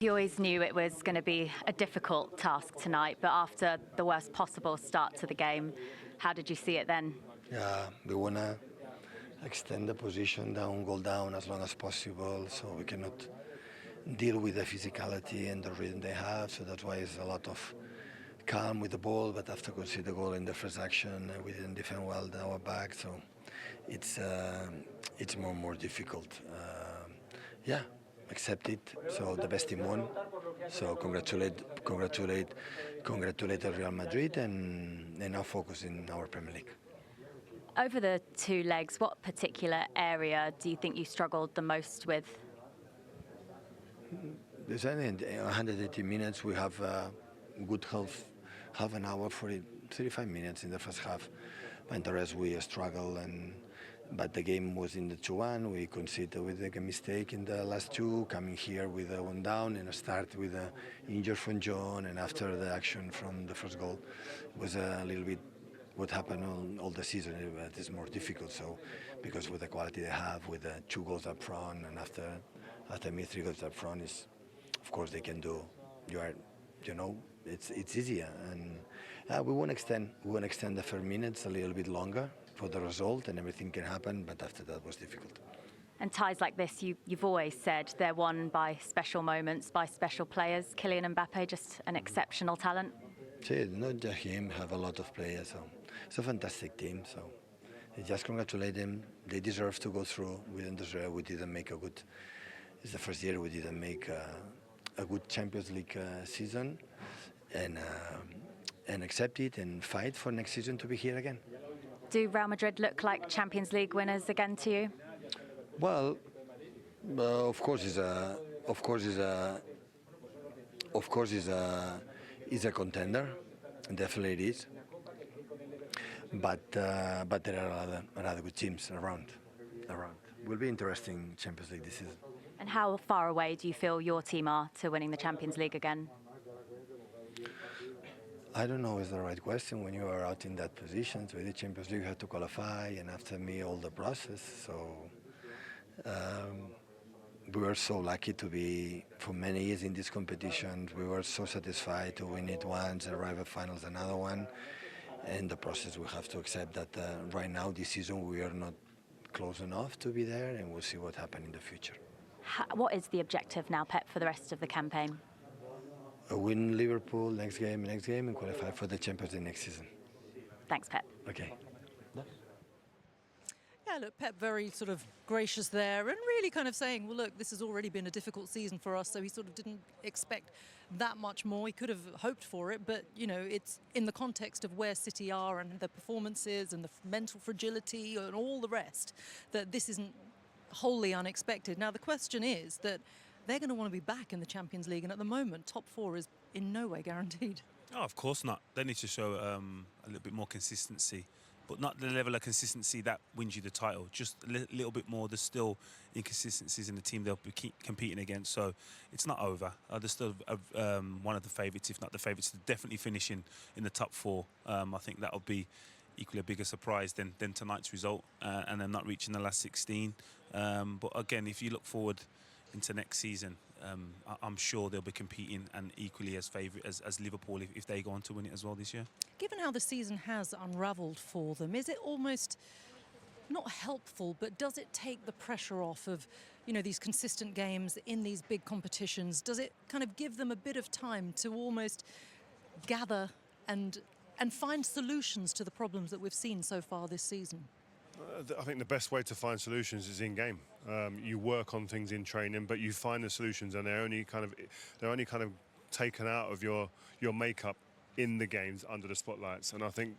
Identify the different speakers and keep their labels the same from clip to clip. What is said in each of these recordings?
Speaker 1: You always knew it was going to be a difficult task tonight, but after the worst possible start to the game, how did you see it then?
Speaker 2: Yeah, we want to extend the position down, goal down as long as possible, so we cannot deal with the physicality and the rhythm they have. So that's why it's a lot of calm with the ball. But after conceding the goal in the first action, we didn't defend well our back, so it's more difficult. Yeah. Accept it. So the best team won. So congratulate Real Madrid and now focus in our Premier League.
Speaker 1: Over the two legs, what particular area do you think you struggled the most with?
Speaker 2: There's only 180 minutes. We have good half an hour for it, 35 minutes in the first half, and the rest we struggle. But the game was in the 2-1. We conceded with a mistake in the last two, coming here with a one down and a start with an injury from John. And after the action from the first goal, was a little bit what happened all the season. It is more difficult. So because with the quality they have, with the 2 goals up front, and after me 3 goals up front, is of course they can do. It's easier, and we want to extend the 4 minutes a little bit longer for the result, and everything can happen, but after that was difficult.
Speaker 1: And ties like this, you've always said they're won by special moments, by special players. Kylian Mbappe, just an exceptional talent.
Speaker 2: See, not just him, have a lot of players, so it's a fantastic team, so I just congratulate them. They deserve to go through. We didn't deserve, we didn't make a good, it's the first year we didn't make a good Champions League season, and accept it and fight for next season to be here again.
Speaker 1: Do Real Madrid look like Champions League winners again to you?
Speaker 2: Well, of course, is a contender, and definitely it is. But there are other good teams around. Will be interesting Champions League this season.
Speaker 1: And how far away do you feel your team are to winning the Champions League again?
Speaker 2: I don't know is the right question when you are out in that position. So in the Champions League you have to qualify, and after me all the process. So we were so lucky to be for many years in this competition. We were so satisfied to win it once, arrive at finals another one, and the process we have to accept that right now this season we are not close enough to be there, and we'll see what happens in the future.
Speaker 1: What is the objective now, Pep, for the rest of the campaign?
Speaker 2: Win Liverpool next game, and qualify for the Champions League next season.
Speaker 1: Thanks, Pep.
Speaker 2: Okay.
Speaker 3: Yeah, look, Pep very sort of gracious there and really kind of saying, well, look, this has already been a difficult season for us, so he sort of didn't expect that much more. He could have hoped for it, but, you know, it's in the context of where City are and the performances and the mental fragility and all the rest, that this isn't wholly unexpected. Now, the question is that they're going to want to be back in the Champions League, and at the moment, top 4 is in no way guaranteed.
Speaker 4: Oh, of course not. They need to show a little bit more consistency, but not the level of consistency that wins you the title. Just a little bit more. There's still inconsistencies in the team they'll be competing against, so it's not over. They're still one of the favourites, if not the favourites, to definitely finishing in the top 4. I think that'll be equally a bigger surprise than tonight's result, and them not reaching the last 16. But again, if you look forward into next season, I'm sure they'll be competing and equally as favourite as Liverpool if they go on to win it as well this year. Given
Speaker 3: how the season has unravelled for them, is it almost not helpful, but does it take the pressure off of, you know, these consistent games in these big competitions? Does it kind of give them a bit of time to almost gather and find solutions to the problems that we've seen so far this season?
Speaker 5: I think the best way to find solutions is in game. You work on things in training, but you find the solutions, and they're only kind of taken out of your makeup in the games under the spotlights. And I think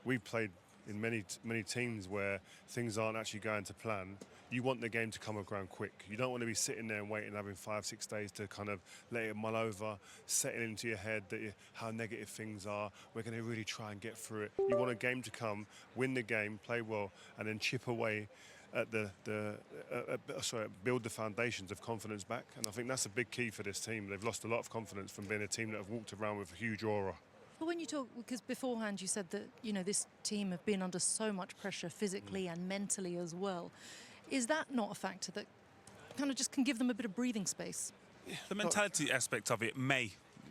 Speaker 5: we've played in many teams where things aren't actually going to plan. You want the game to come around quick. You don't want to be sitting there and waiting, having 5-6 days to kind of let it mull over, setting into your head that how negative things are. We're going to really try and get through it. You want a game to come, win the game, play well, and then chip away at build the foundations of confidence back. And I think that's a big key for this team. They've lost a lot of confidence from being a team that have walked around with a huge aura.
Speaker 3: But when you talk, because beforehand you said that, you know, this team have been under so much pressure physically and mentally as well. Is that not a factor that kind of just can give them a bit of breathing space?
Speaker 4: The mentality aspect of it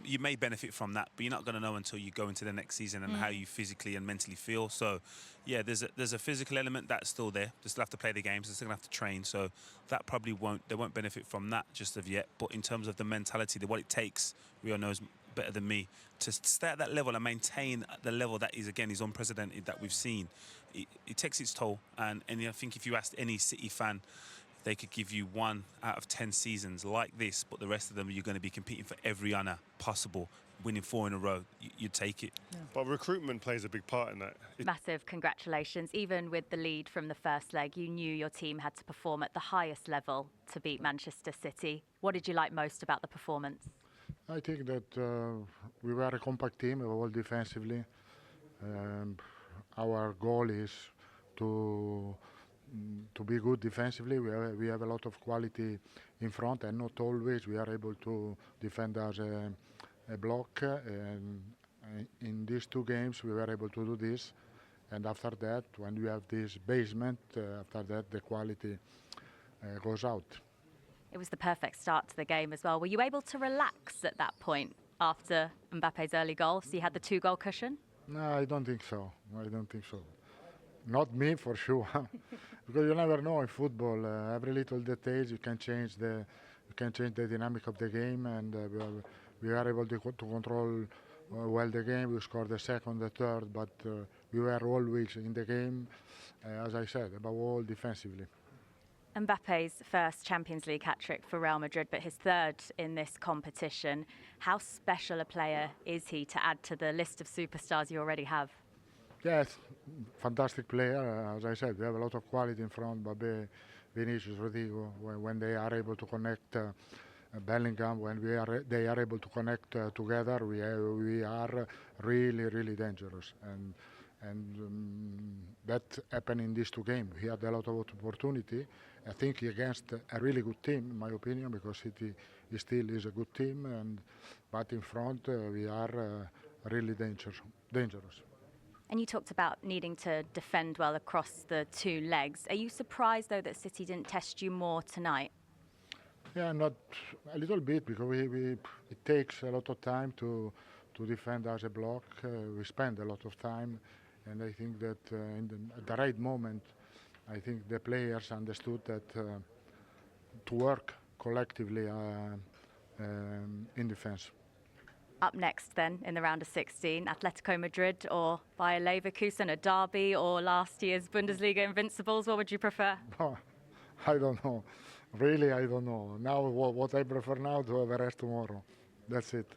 Speaker 4: you may benefit from that, but you're not going to know until you go into the next season and how you physically and mentally feel. So, yeah, there's a physical element that's still there. They still have to play the games. They're still going to have to train. So that probably they won't benefit from that just of yet. But in terms of the mentality, what it takes, Rio knows better than me, to stay at that level and maintain the level that is unprecedented that we've seen. It takes its toll. And I think if you asked any City fan, they could give you 1 out of 10 seasons like this, but the rest of them you're going to be competing for every honour possible, winning 4 in a row. You'd take it.
Speaker 3: Yeah.
Speaker 5: But recruitment plays a big part in that.
Speaker 1: Massive congratulations. Even with the lead from the first leg, you knew your team had to perform at the highest level to beat Manchester City. What did you like most about the performance?
Speaker 6: I think that we were a compact team, all defensively. Our goal is to be good defensively. We have a lot of quality in front, and not always we are able to defend as a block. And in these 2 games, we were able to do this. And after that, when we have this basement, after that, the quality goes out.
Speaker 1: It was the perfect start to the game as well. Were you able to relax at that point after Mbappe's early goal? So you had the 2-goal cushion?
Speaker 6: No, I don't think so. I don't think so. Not me, for sure. Because you never know in football. Every little details you can change the dynamic of the game, and we are able to control well the game. We scored the second, the third, but we were always in the game, as I said, above all defensively.
Speaker 1: Mbappe's first Champions League hat-trick for Real Madrid, but his third in this competition. How special a player is he to add to the list of superstars you already have?
Speaker 6: Yes, fantastic player. As I said, we have a lot of quality in front. Mbappe, Vinicius, Rodrigo, when they are able to connect, Bellingham, when they are able to connect together, we are really, really dangerous. And that happened in these 2 games. He had a lot of opportunity. I think against a really good team, in my opinion, because City still is a good team. But in front, we are really dangerous.
Speaker 1: And you talked about needing to defend well across the 2 legs. Are you surprised, though, that City didn't test you more tonight?
Speaker 6: Yeah, not a little bit, because it takes a lot of time to defend as a block. We spend a lot of time, and I think that at the right moment, I think the players understood that to work collectively in defense.
Speaker 1: Up next then in the round of 16, Atletico Madrid or Bayer Leverkusen, a derby, or last year's Bundesliga invincibles? What would you prefer?
Speaker 6: Oh, I don't know. Really, I don't know. Now, what I prefer now to have a rest tomorrow. That's it.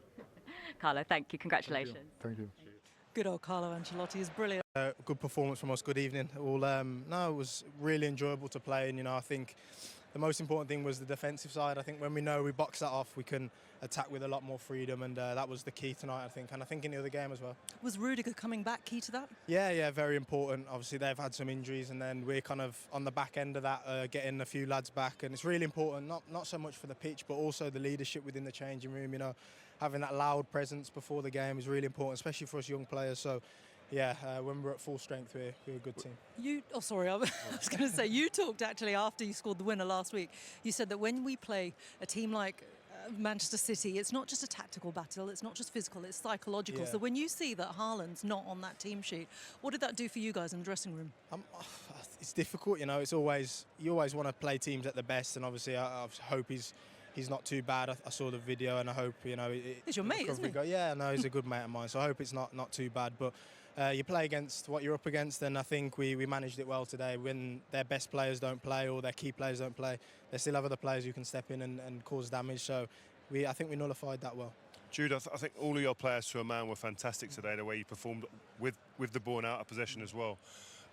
Speaker 1: Carlo, thank you. Congratulations.
Speaker 6: Thank you.
Speaker 3: Good old Carlo Ancelotti is brilliant.
Speaker 7: Good performance from us. Good evening. All it was really enjoyable to play, and I think the most important thing was the defensive side. I think when we know we box that off, we can attack with a lot more freedom, and that was the key tonight, I think. And I think in the other game as well.
Speaker 3: Was Rudiger coming back key to that?
Speaker 7: Yeah, very important. Obviously, they've had some injuries, and then we're kind of on the back end of that, getting a few lads back. And it's really important, not so much for the pitch, but also the leadership within the changing room. Having that loud presence before the game is really important, especially for us young players. So, yeah, when we're at full strength, we're a good team.
Speaker 3: I was going to say, you talked actually after you scored the winner last week. You said that when we play a team like Manchester City, it's not just a tactical battle, it's not just physical, it's psychological.
Speaker 7: Yeah.
Speaker 3: So when you see that Haaland's not on that team sheet, what did that do for you guys in the dressing room?
Speaker 7: It's difficult, It's always, you always want to play teams at the best, and obviously I hope he's not too bad. I saw the video, and I hope
Speaker 3: He's your mate, isn't he?
Speaker 7: Yeah, no, he's a good mate of mine. So I hope it's not too bad. But you play against what you're up against, and I think we managed it well today. When their best players don't play or their key players don't play, they still have other players who can step in and cause damage. So I think we nullified that well.
Speaker 5: Jude, I think all of your players to a man were fantastic today, the way you performed with the ball and out of possession as well.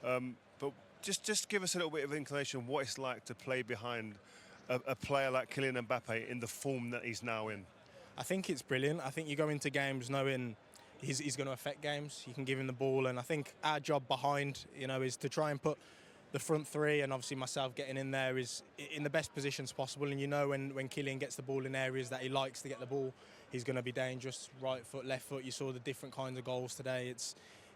Speaker 5: But just give us a little bit of inclination of what it's like to play behind a player like Kylian Mbappe in the form that he's now in.
Speaker 7: I think it's brilliant. I think you go into games knowing he's going to affect games. You can give him the ball, and I think our job behind, is to try and put the front 3, and obviously myself getting in there, is in the best positions possible. And when Kylian gets the ball in areas that he likes to get the ball, he's going to be dangerous. Right foot, left foot. You saw the different kinds of goals today.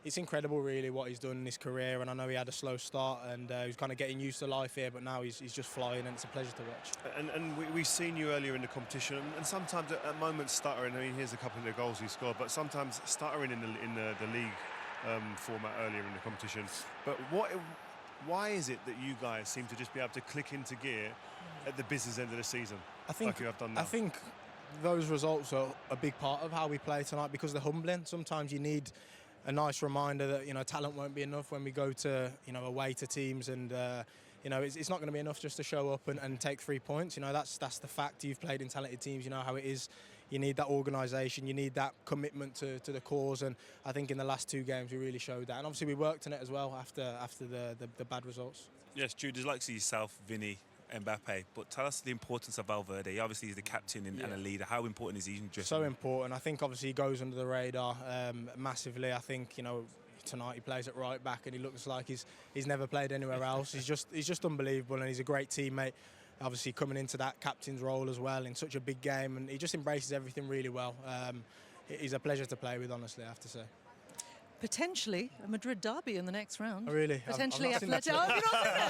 Speaker 7: it's incredible really what he's done in his career, and I know he had a slow start and he's kind of getting used to life here, but now he's just flying, and it's a pleasure to watch.
Speaker 5: And we've seen you earlier in the competition, and sometimes at moments stuttering. I mean, here's a couple of the goals he scored, but sometimes stuttering in the league format earlier in the competition. But why is it that you guys seem to just be able to click into gear at the business end of the season?
Speaker 7: I think
Speaker 5: like you have done now?
Speaker 7: I think those results are a big part of how we play tonight, because they're humbling. Sometimes you need a nice reminder that, you know, talent won't be enough when we go to, you know, away to teams, and you know, it's not going to be enough just to show up and take 3 points. You know, that's the fact. You've played in talented teams, you know how it is. You need that organisation, you need that commitment to the cause, and I think in the last 2 games we really showed that. And obviously we worked on it as well after the bad results.
Speaker 4: Yes, Jude, there's like to see yourself, Vinny, Mbappe, but tell us the importance of Valverde. Obviously he's the captain and a leader. How important is he in dressing?
Speaker 7: So important. I think obviously he goes under the radar massively. I think, you know, tonight he plays at right back and he looks like he's never played anywhere else. He's just unbelievable, and he's a great teammate. Obviously coming into that captain's role as well in such a big game, and he just embraces everything really well. He's a pleasure to play with, honestly, I have to say.
Speaker 3: Potentially a Madrid derby in the next round.
Speaker 7: Oh, really?
Speaker 3: Potentially
Speaker 7: I've not seen
Speaker 3: Athletic.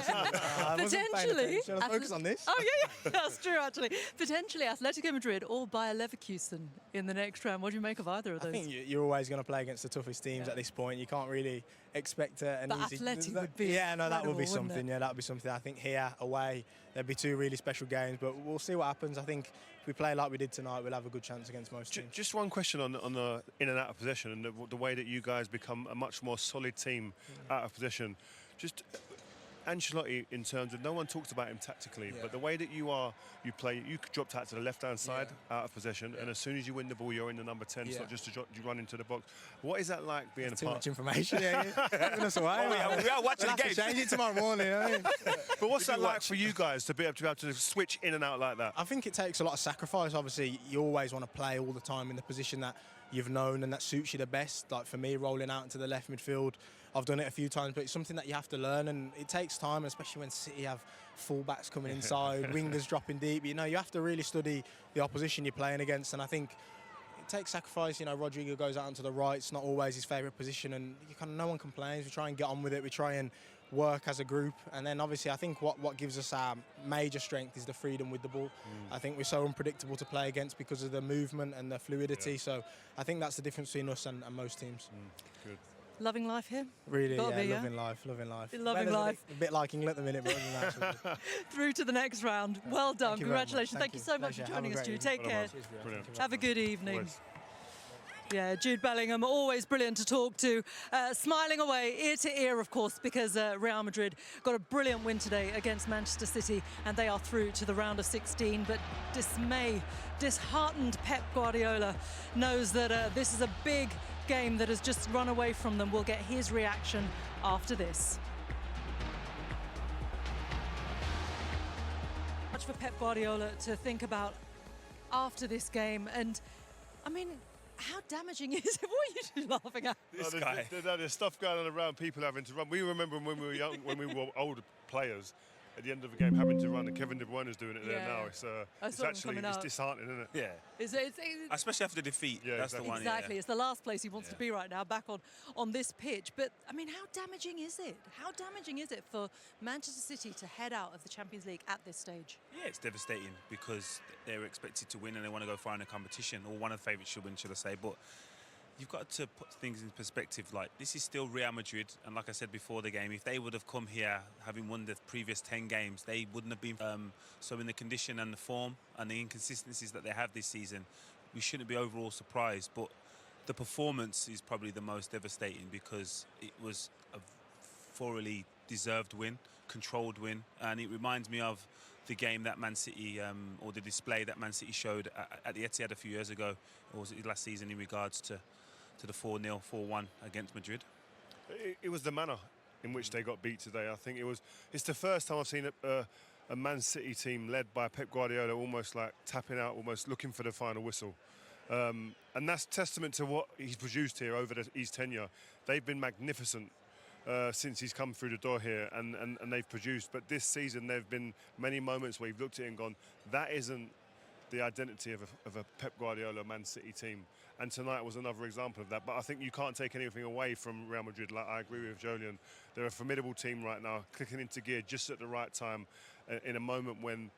Speaker 7: that.
Speaker 3: Potentially.
Speaker 7: Should I focus on this?
Speaker 3: Oh yeah, that's true actually. Potentially Atletico Madrid or Bayer Leverkusen in the next round. What do you make of either of those?
Speaker 7: I think you're always going to play against the toughest teams at this point. You can't really expect an
Speaker 3: but
Speaker 7: easy.
Speaker 3: Athletic would be
Speaker 7: yeah, no, that would be
Speaker 3: incredible,
Speaker 7: something. Yeah, that would be something. I think here away there'd be 2 really special games, but we'll see what happens. I think if we play like we did tonight, we'll have a good chance against most teams.
Speaker 5: Just one question on the in and out of possession, and the way that you guys become a much more solid team out of possession. Just Ancelotti, in terms of, no one talks about him tactically, but the way that you play, you dropped out to the left-hand side out of possession, and as soon as you win the ball, you're in the number 10. It's not just you run into the box. What is that like being
Speaker 7: That's
Speaker 5: a
Speaker 7: too
Speaker 5: part?
Speaker 7: much information. Giving us away.
Speaker 4: We are watching
Speaker 7: We'll
Speaker 4: the
Speaker 7: have to
Speaker 4: game.
Speaker 7: change it tomorrow morning.
Speaker 5: But what's that like for you guys to be able to switch in and out like that?
Speaker 7: I think it takes a lot of sacrifice. Obviously, you always want to play all the time in the position that you've known and that suits you the best. Like for me, rolling out into the left midfield, I've done it a few times, but it's something that you have to learn, and it takes time, especially when City have fullbacks coming inside, wingers dropping deep. You know, you have to really study the opposition you're playing against, and I think it takes sacrifice. You know, Rodrigo goes out onto the right. It's not always his favourite position, and no one complains. We try and get on with it. We try and work as a group, and then obviously I think what gives us our major strength is the freedom with the ball. I think we're so unpredictable to play against because of the movement and the fluidity, so I think that's the difference between us and most teams.
Speaker 5: Good.
Speaker 3: Loving life here?
Speaker 7: Really,
Speaker 3: Gotta be,
Speaker 7: loving life.
Speaker 3: Loving
Speaker 7: Weather's
Speaker 3: life.
Speaker 7: A bit like England at the minute, but other than that,
Speaker 3: Through to the next round. Well done.
Speaker 7: Thank you very much.
Speaker 3: Congratulations. Thank you so much for
Speaker 7: Pleasure.
Speaker 3: joining
Speaker 7: Have a
Speaker 3: us,
Speaker 7: great
Speaker 3: Jude.
Speaker 7: evening.
Speaker 3: Take care.
Speaker 5: Brilliant.
Speaker 3: Have a good evening.
Speaker 5: Always.
Speaker 3: Yeah, Jude Bellingham, always brilliant to talk to. Smiling away, ear to ear, of course, because Real Madrid got a brilliant win today against Manchester City, and they are through to the round of 16. But disheartened Pep Guardiola knows that this is a big game that has just run away from them. We'll get his reaction after this. Much for Pep Guardiola to think about after this game, and I mean, how damaging is it? What are you laughing at?
Speaker 4: This guy.
Speaker 5: There's stuff going on around, people having to run. We remember when we were young, when we were older players, at the end of the game having to run, and Kevin De Bruyne is doing it there now. It's actually disheartening, isn't it?
Speaker 4: Yeah.
Speaker 3: It's
Speaker 4: Especially after defeat.
Speaker 5: Yeah,
Speaker 4: that's
Speaker 5: exactly.
Speaker 4: the one.
Speaker 3: exactly. It's the last place he wants to be right now, back on this pitch. But I mean, how damaging is it? How damaging is it for Manchester City to head out of the Champions League at this stage?
Speaker 4: Yeah, it's devastating because they're expected to win and they want to go far in the competition, or one of the favourites should win, should I say. But you've got to put things in perspective. Like, this is still Real Madrid, and like I said before the game, if they would have come here having won the previous 10 games, they wouldn't have been so in the condition and the form and the inconsistencies that they have this season, we shouldn't be overall surprised. But the performance is probably the most devastating because it was a thoroughly deserved win, controlled win, and it reminds me of the game that Man City, or the display that Man City showed at the Etihad a few years ago, or was it last season, in regards to the 4-0, 4-1 against Madrid.
Speaker 5: It was the manner in which they got beat today. I think it's the first time I've seen a Man City team led by Pep Guardiola almost like tapping out, almost looking for the final whistle. And that's testament to what he's produced here over his tenure. They've been magnificent since he's come through the door here, and they've produced. But this season, there have been many moments where you've looked at it and gone, that isn't the identity of a Pep Guardiola Man City team. And tonight was another example of that. But I think you can't take anything away from Real Madrid. Like, I agree with Jolyon. They're a formidable team right now, clicking into gear just at the right time, in a moment when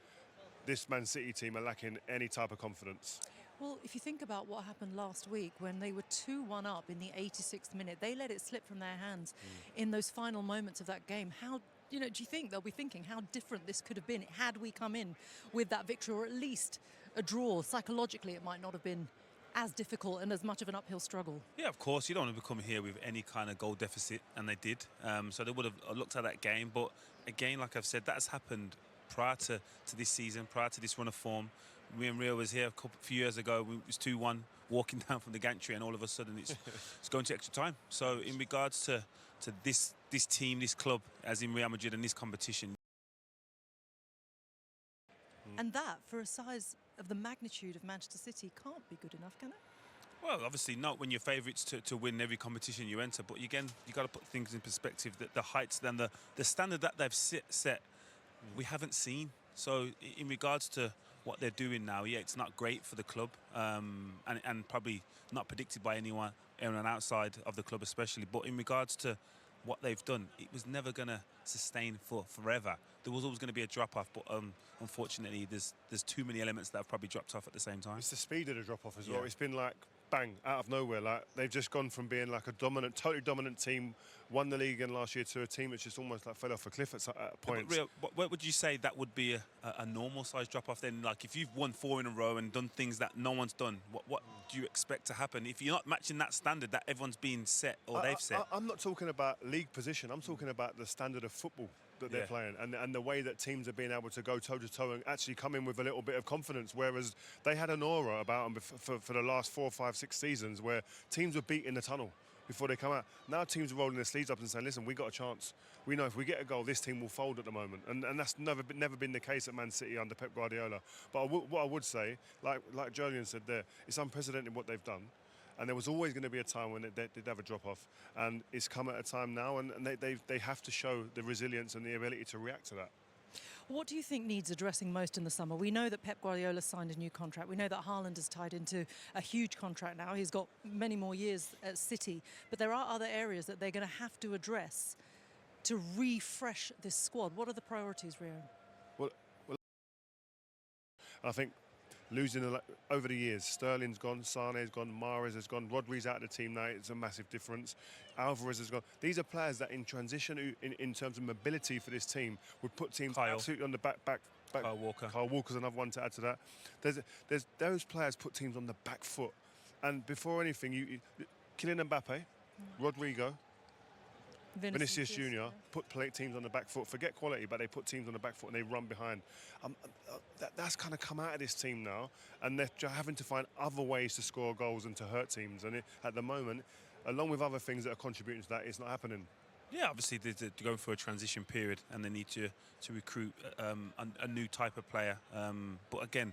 Speaker 5: this Man City team are lacking any type of confidence.
Speaker 3: Well, if you think about what happened last week when they were 2-1 up in the 86th minute, they let it slip from their hands in those final moments of that game. How, do you think they'll be thinking how different this could have been had we come in with that victory, or at least a draw? Psychologically, it might not have been as difficult and as much of an uphill struggle.
Speaker 4: Yeah, of course. You don't want to come here with any kind of goal deficit, and they did. So they would have looked at that game. But again, like I've said, that has happened prior to this season, prior to this run of form. Me and Rio was here a few years ago. It was 2-1, walking down from the gantry, and all of a sudden it's going to extra time. So in regards to this team, this club, as in Real Madrid, and this competition.
Speaker 3: And that, for a size of the magnitude of Manchester City, can't be good enough, can it?
Speaker 4: Well, obviously not when you're favourites to win every competition you enter. But again, you got to put things in perspective. That the heights, then the standard that they've set, we haven't seen. So in regards to what they're doing now, yeah, it's not great for the club, and probably not predicted by anyone outside of the club especially. But in regards to what they've done, it was never going to sustain for forever. There was always going to be a drop-off, but unfortunately there's too many elements that have probably dropped off at the same time.
Speaker 5: It's the speed of the drop-off as well. It's been like, bang, out of nowhere. Like, they've just gone from being like a totally dominant team, won the league again last year, to a team that's just almost like fell off a cliff at points.
Speaker 4: Rio, what would you say that would be a normal size drop-off then? Like, if you've won 4 in a row and done things that no one's done, what do you expect to happen? If you're not matching that standard that everyone's been set or they've set.
Speaker 5: I'm not talking about league position. I'm talking about the standard of football that they're playing, and the way that teams are being able to go toe-to-toe and actually come in with a little bit of confidence, whereas they had an aura about them for the last 4, 5, 6 seasons where teams were beat in the tunnel before they come out. Now teams are rolling their sleeves up and saying, listen, we got a chance. We know if we get a goal, this team will fold at the moment. And that's never been the case at Man City under Pep Guardiola. But what I would say, like Jolyon said there, it's unprecedented what they've done. And there was always going to be a time when they'd have a drop-off. And it's come at a time now, and they have to show the resilience and the ability to react to that.
Speaker 3: What do you think needs addressing most in the summer? We know that Pep Guardiola signed a new contract. We know that Haaland is tied into a huge contract now. He's got many more years at City. But there are other areas that they're going to have to address to refresh this squad. What are the priorities, Rio?
Speaker 5: Well, I think losing over the years, Sterling's gone, Sane's gone, Mahrez has gone, Rodri's out of the team now, it's a massive difference. Alvarez has gone. These are players that in transition, in terms of mobility for this team, would put teams absolutely on the back.
Speaker 4: Kyle Walker.
Speaker 5: Kyle Walker's another one to add to that. There's those players put teams on the back foot. And before anything, Kylian Mbappe, Rodrigo, Vinicius Junior put teams on the back foot. Forget quality, but they put teams on the back foot and they run behind. That's kind of come out of this team now, and they're having to find other ways to score goals and to hurt teams. And at the moment, along with other things that are contributing to that, it's not happening.
Speaker 4: Yeah, obviously they're going through a transition period, and they need to recruit a new type of player. But again,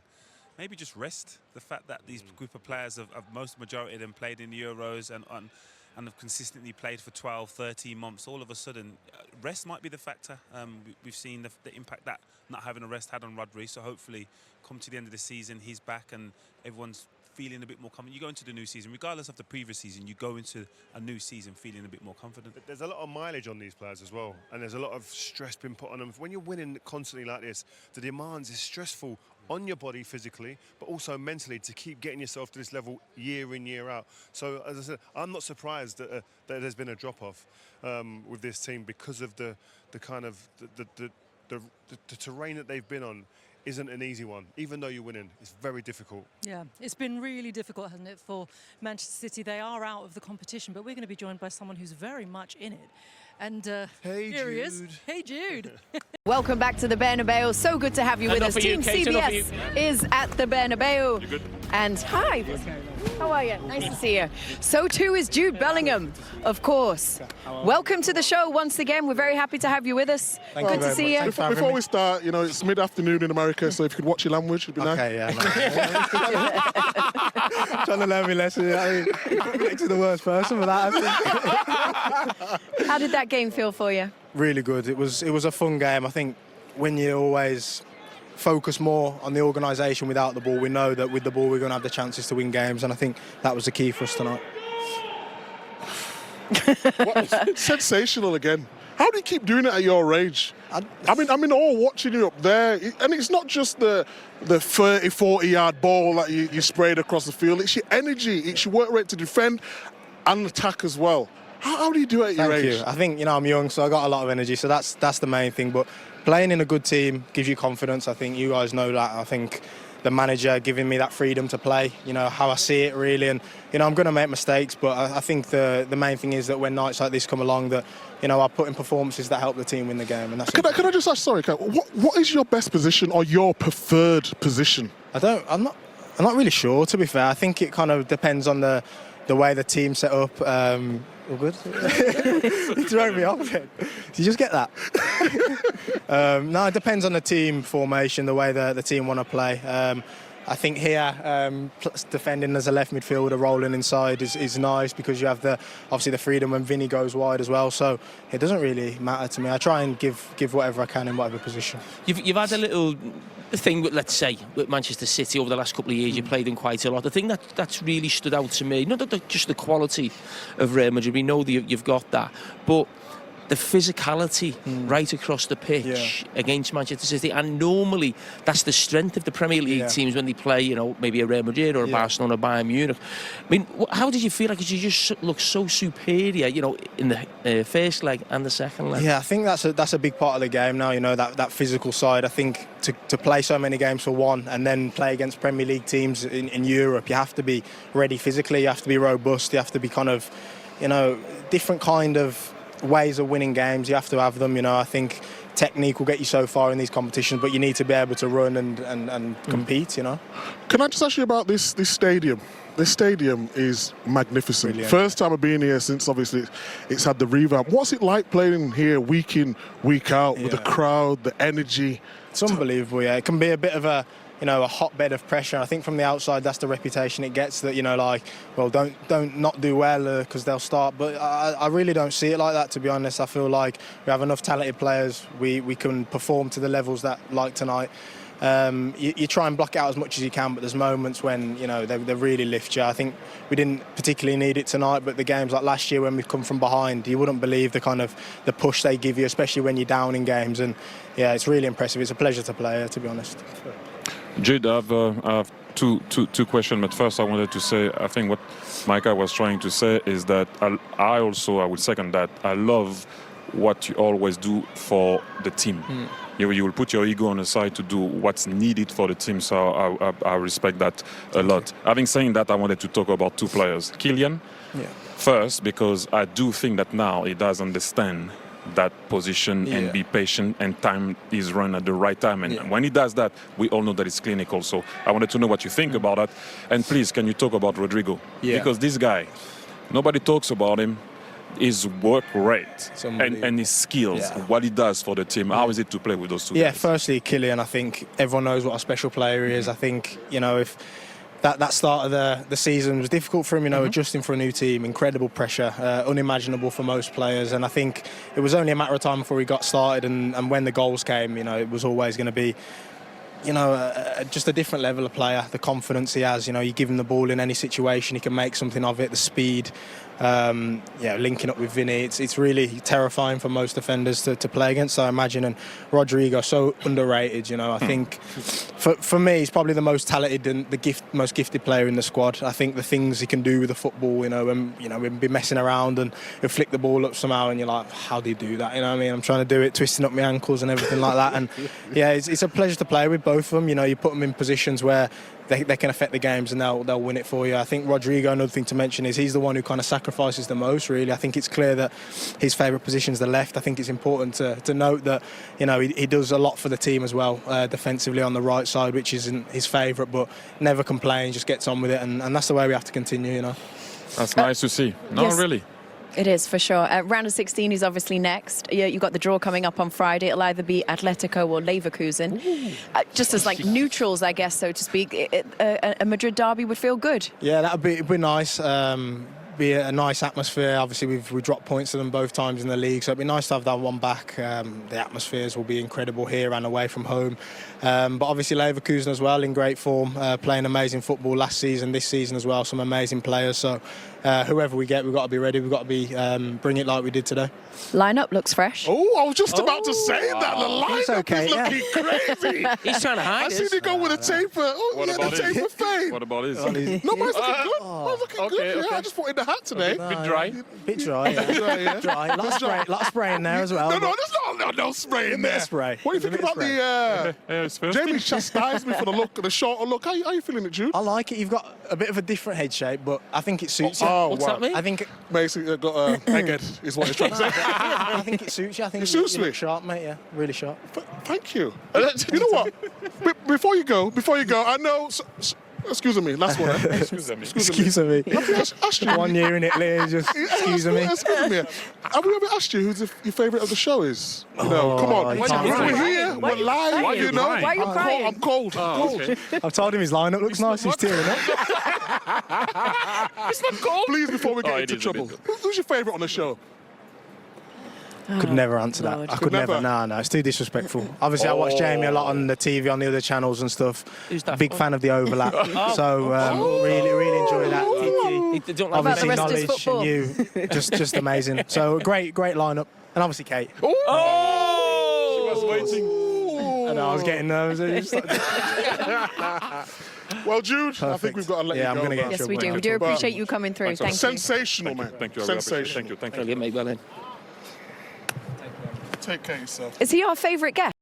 Speaker 4: maybe just rest. The fact that these group of players have most majority of them played in the Euros and have consistently played for 12, 13 months, all of a sudden, rest might be the factor. We've seen the impact that not having a rest had on Rodri, so hopefully come to the end of the season, he's back and everyone's feeling a bit more confident. You go into the new season, regardless of the previous season, you go into a new season feeling a bit more confident.
Speaker 5: There's a lot of mileage on these players as well, and there's a lot of stress being put on them. When you're winning constantly like this, the demands is stressful on your body physically, but also mentally, to keep getting yourself to this level year in, year out. So, as I said, I'm not surprised that there's been a drop-off with this team because of the terrain that they've been on. Isn't an easy one. Even though you're winning, it's very difficult.
Speaker 3: Yeah, it's been really difficult, hasn't it, for Manchester City? They are out of the competition, but we're going to be joined by someone who's very much in it. And
Speaker 5: hey,
Speaker 3: here
Speaker 5: Jude.
Speaker 3: he is. Hey, Jude.
Speaker 8: Welcome back to the Bernabeu. So good to have you with us. Team CBS is at the Bernabeu.
Speaker 9: You're good.
Speaker 8: And hi. How are you? Nice to see you. So too is Jude Bellingham, of course. Welcome to the show once again. We're very happy to have you with us. Good to see you.
Speaker 9: Before we start, it's mid-afternoon in America, so if you could watch your language, it'd be nice.
Speaker 7: Okay, yeah. Trying to learn me lesson. I mean, next to the worst person for that.
Speaker 8: How did that game feel for you?
Speaker 7: Really good. It was a fun game. I think when you always focus more on the organisation without the ball. We know that with the ball we're going to have the chances to win games, and I think that was the key for us tonight.
Speaker 9: It's sensational again. How do you keep doing it at your age? I mean, I'm in awe watching you up there. And it's not just the 30, 40-yard ball that you sprayed across the field. It's your energy. It's your work rate to defend and attack as well. How do you do it at your age?
Speaker 7: Thank you. I think, I'm young, so I got a lot of energy, so that's the main thing. But playing in a good team gives you confidence. I think you guys know that. I think the manager giving me that freedom to play, how I see it really. And, I'm going to make mistakes, but I think the main thing is that when nights like this come along, that, I put in performances that help the team win the game. And that's
Speaker 9: Can I just ask, sorry, what is your best position or your preferred position?
Speaker 7: I'm not really sure, to be fair. I think it kind of depends on the way the team's set up. All good? You throw me off again. Did you just get that? No, it depends on the team formation, the way the team want to play. I think here, defending as a left midfielder, rolling inside is nice because you have obviously the freedom when Vinny goes wide as well. So it doesn't really matter to me. I try and give whatever I can in whatever position.
Speaker 10: You've had a little thing with, let's say, with Manchester City over the last couple of years. You played them quite a lot. The thing that's really stood out to me, not just the quality of Real Madrid, we know that you've got that, but the physicality right across the pitch against Manchester City, and normally that's the strength of the Premier League teams when they play, maybe a Real Madrid or a Barcelona or Bayern Munich. I mean, how did you feel? Like, did you just look so superior, in the first leg and the second leg?
Speaker 7: Yeah, I think that's a big part of the game now. That physical side. I think to play so many games for one and then play against Premier League teams in Europe, you have to be ready physically. You have to be robust. You have to be kind of, different kind of ways of winning games. You have to have them. I think technique will get you so far in these competitions, but you need to be able to run and compete.
Speaker 9: Can I just ask you about this stadium? This stadium is magnificent.
Speaker 7: Brilliant.
Speaker 9: First time I've been here since obviously it's had the revamp. What's it like playing here week in, week out with the crowd, the energy?
Speaker 7: It's unbelievable. Yeah, it can be a bit of a hotbed of pressure. I think from the outside, that's the reputation it gets, that, don't not do well because they'll start. But I really don't see it like that, to be honest. I feel like we have enough talented players. We can perform to the levels that, like tonight. You try and block it out as much as you can, but there's moments when, they really lift you. I think we didn't particularly need it tonight, but the games like last year when we've come from behind, you wouldn't believe the push they give you, especially when you're down in games. And, yeah, it's really impressive. It's a pleasure to play, to be honest.
Speaker 11: Jude, I have two questions, but first I wanted to say, I think what Micah was trying to say is that I would second that. I love what you always do for the team. You will put your ego on the side to do what's needed for the team, so I respect that a lot. Having said that, I wanted to talk about two players. Kylian, first, because I do think that now he does understand that position and be patient, and time is run at the right time, and when he does that, we all know that it's clinical. So I wanted to know what you think about that. And please, can you talk about Rodrigo? Because this guy, nobody talks about him, his work rate and his skills, what he does for the team. How is it to play with those two guys?
Speaker 7: Firstly, Kylian, I think everyone knows what a special player he is. I think, if that start of the season was difficult for him, adjusting for a new team, incredible pressure, unimaginable for most players. And I think it was only a matter of time before he got started, and when the goals came, it was always going to be, just a different level of player. The confidence he has, you give him the ball in any situation, he can make something of it, the speed. Linking up with Vinny, it's really terrifying for most defenders to play against, I imagine. And Rodrigo, so underrated, I think for me, he's probably the most talented and most gifted player in the squad. I think the things he can do with the football, we'd be messing around and he'll flick the ball up somehow, and you're like, how do you do that? I'm trying to do it, twisting up my ankles and everything like that. And it's a pleasure to play with both of them. You put them in positions where they can affect the games and they'll win it for you. I think Rodrigo, another thing to mention is he's the one who kind of sacrifices the most, really. I think it's clear that his favourite position is the left. I think it's important to note that, he does a lot for the team as well, defensively on the right side, which isn't his favourite, but never complains, just gets on with it, and that's the way we have to continue,
Speaker 11: That's nice to see. No,
Speaker 8: yes.
Speaker 11: Really.
Speaker 8: It is, for sure. Round of 16 is obviously next. You've got the draw coming up on Friday. It'll either be Atletico or Leverkusen. Just as neutrals, I guess, so to speak, a Madrid derby would feel good.
Speaker 7: Yeah, it'd be nice. be a nice atmosphere. Obviously, we dropped points to them both times in the league, so it'd be nice to have that one back. The atmospheres will be incredible here and away from home. But obviously Leverkusen as well, in great form, playing amazing football last season, this season as well, some amazing players. So whoever we get, we've got to be ready. We've got to be bring it like we did today.
Speaker 8: Lineup looks fresh.
Speaker 9: Oh, I was just about to say that. The lineup is looking crazy.
Speaker 10: He's trying to hide
Speaker 9: I see they go with a taper. Oh,
Speaker 11: What
Speaker 9: yeah,
Speaker 11: about
Speaker 9: the taper fade.
Speaker 11: What about his?
Speaker 9: No, mine's looking good. Mine's looking good. Yeah, I just put in the hat today.
Speaker 11: Bit dry.
Speaker 7: Bit dry, yeah.
Speaker 9: Yeah.
Speaker 7: Dry. Lot of spray in there as well.
Speaker 9: No, there's no spray in there.
Speaker 7: Spray.
Speaker 9: What do you think about the...
Speaker 11: It's first.
Speaker 9: Jamie chastised me for the look, the shorter look. How you feeling it, Jude?
Speaker 7: I like it. You've got a bit of a different head shape, but I think it suits you.
Speaker 9: Oh,
Speaker 10: What's
Speaker 9: wow.
Speaker 10: that mean?
Speaker 7: I think
Speaker 9: Basically, I've got a egghead, is what he's trying to say.
Speaker 7: I think it suits you. I think
Speaker 9: It suits
Speaker 7: you
Speaker 9: me.
Speaker 7: look sharp, mate. Yeah, really sharp.
Speaker 9: Thank you. You know what? Before you go, I know... excuse me, last one.
Speaker 11: Excuse me.
Speaker 7: Excuse me.
Speaker 9: Have we asked you?
Speaker 7: 1 year in Italy, just excuse me.
Speaker 9: Excuse me. Have we ever asked you who your favourite of the show is? You know, come on.
Speaker 7: you can't
Speaker 9: We're
Speaker 7: cry.
Speaker 9: here.
Speaker 1: Why are
Speaker 9: We're
Speaker 1: you
Speaker 9: live.
Speaker 11: crying?
Speaker 9: You know.
Speaker 1: Why are you crying?
Speaker 9: I'm cold.
Speaker 11: Okay.
Speaker 7: I've told him his lineup looks nice. He's tearing up.
Speaker 9: It's not cold. Please, before we get
Speaker 11: it
Speaker 9: into
Speaker 11: is a
Speaker 9: trouble,
Speaker 11: bit.
Speaker 9: who's your favourite on the show?
Speaker 7: Could never answer that.
Speaker 8: Lord.
Speaker 7: I could never. No, it's too disrespectful. Obviously, I watch Jamie a lot on the TV, on the other channels and stuff.
Speaker 10: Who's that?
Speaker 7: Big fan of the overlap. So really enjoy that.
Speaker 10: They don't like
Speaker 7: Obviously,
Speaker 8: About the rest of
Speaker 7: knowledge and
Speaker 8: football.
Speaker 7: you, just amazing. So great lineup, and obviously Kate.
Speaker 11: She was waiting.
Speaker 7: And I was getting nervous.
Speaker 9: Well, Jude, I think
Speaker 7: Perfect.
Speaker 9: we've got to let you
Speaker 7: Yeah,
Speaker 9: go.
Speaker 7: I'm gonna get in
Speaker 9: man.
Speaker 8: Yes, we
Speaker 7: trouble.
Speaker 8: do. We do appreciate you coming through. Thank you.
Speaker 9: Sensational, man.
Speaker 11: Thank you. I really appreciate it.
Speaker 9: Sensational.
Speaker 11: Thank you.
Speaker 10: Brilliant, mate. Well in.
Speaker 9: Take care of yourself.
Speaker 8: Is he our favourite guest?